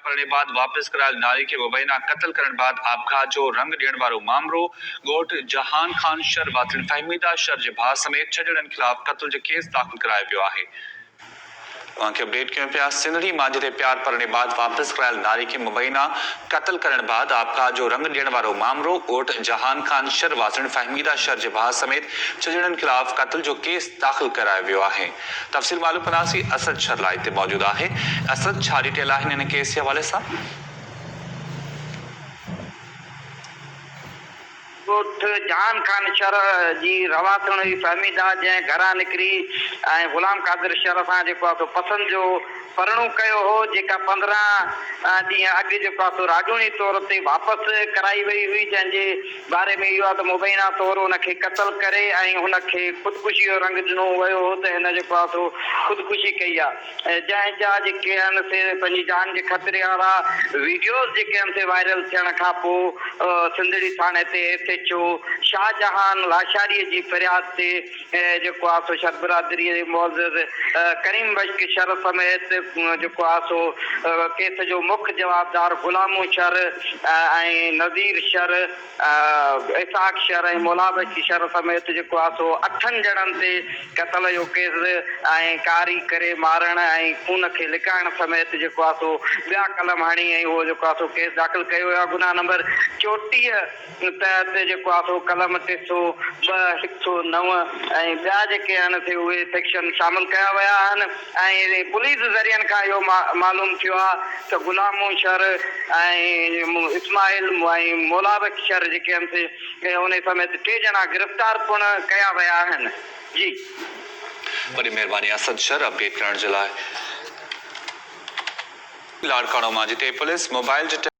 भरने बाद वापस करायल नारी के मुबैना कत्ल करण बाद आपघात जो रंग ॾियण वारो मामलो ॻोठ जहान खान शर वातिन फहमीदा शर जे भाउ समेत 6 ॼणनि खिलाफ़ कत्ल जो केस दाख़िल करायो वियो आहे। वहां अपडेट कयूं पिया। सिंधड़ी मांझे ते प्यार भरण बाद वापस करायल नारी के मुबैना कत्ल करण बाद आपघात जो रंग ॾियण वारो मामलो ॻोठ जहान खान शर वासिन फहमीदा शर जे भाउ समेत 6 ॼणनि खिलाफ़ कत्ल जो केस दाख़िल करायो वियो आहे। तफ़सील मालूम कंदासीं। असद शरलाई हिते मौजूद आहे। असद, छा डिटेल आहे हिन केस जे हवाले सां? ॻोठ जहान खान शर जी रवासण हुई फहमीदा जंहिं घरां निकिरी ऐं ग़ुलाम कादिर शर सां जेको आहे पसंदि जो परणो कयो हो, जेका 15 ॾींहं अॻु जेको आहे राजूनी तौर ते वापसि कराई वई हुई, जंहिंजे बारे में इहो आहे त मुबैना तौरु हुनखे क़त्ल करे ऐं हुनखे ख़ुदकुशी जो रंग ॾिनो वियो हो त हिन जेको आहे ख़ुदकुशी कई आहे। जंहिंजा जेके आहिनि से पंहिंजी जान जे ख़तरे वारा वीडियोज़ जेके आहिनि से वायरल थियण खां पोइ सिंधड़ी थाणे ते SHO शाहजहान लाशारीअ जी फरियाद ते जेको आहे शर बिरादरीअ जे मौजूद करीम बश्क शर समेत जेको आहे केस जो मुख्य जवाबदार ग़ुलामो शर ऐं नज़ीर शर, इसाक शर ऐं मोलाबश शर समेत जेको आहे 8 ॼणनि ते क़त्ल जो केस ऐं कारी करे मारण ऐं खून खे लिकाइण समेत जेको आहे ॿिया कलम हणी ऐं उहो जेको आहे केस दाख़िल कयो वियो आहे। गुनाह नंबर 34 तहत जेको आहे कलम 302, 109 ऐं ॿिया जेके आहिनि से उहे सेक्शन शामिल कया विया आहिनि। ऐं पुलिस ज़रियनि खां इहो मालूम थियो आहे त ग़ुलामो शर ऐं इस्माइल ऐं मोलाबक शर जेके आहिनि से उन समेत 3 ॼणा गिरफ़्तार पिण कया विया आहिनि। जी वॾी महिरबानी असद शर अपडेट करण जे लाइ। लाड़काणो मां जिते पुलिस मोबाइल